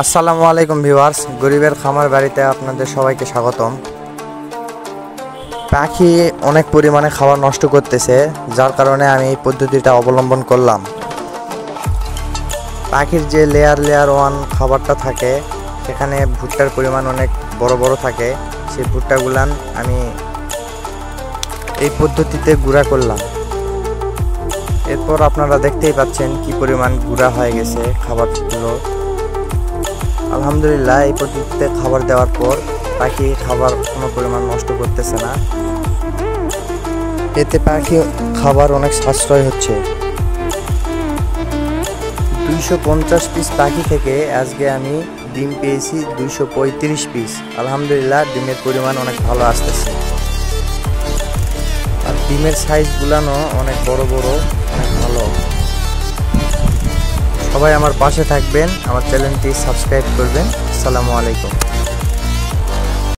আসসালামু আলাইকুম ভিউয়ার্স, গরিবের খামার বাড়িতে আপনাদের সবাইকে স্বাগতম। পাখি অনেক পরিমাণে খাবার নষ্ট করতেছে, যার কারণে আমি এই পদ্ধতিটা অবলম্বন করলাম। পাখির যে লেয়ার ওয়ান খাবারটা থাকে, সেখানে ভুট্টার পরিমাণ অনেক বড় বড় থাকে। সেই ভুট্টাগুলান আমি এই পদ্ধতিতে গুঁড়া করলাম। এরপর আপনারা দেখতেই পাচ্ছেন কি পরিমাণ গুঁড়া হয়ে গেছে খাবারগুলো। আলহামদুলিল্লাহ, এই পদ্ধতিতে খাবার দেওয়ার পর পাখি খাবার কোনো পরিমাণ নষ্ট করতেছে না। এতে পাখি খাবার অনেক সাশ্রয় হচ্ছে। 250 পিস পাখি থেকে আজকে আমি ডিম পেয়েছি 235 পিস। আলহামদুলিল্লাহ, ডিমের পরিমাণ অনেক ভালো আসতেছে। আর ডিমের সাইজগুলানো অনেক বড় বড়, অনেক ভালো। সবাই আমার পাশে থাকবেন, আমার চ্যানেলটি সাবস্ক্রাইব করবেন। আসসালামু আলাইকুম।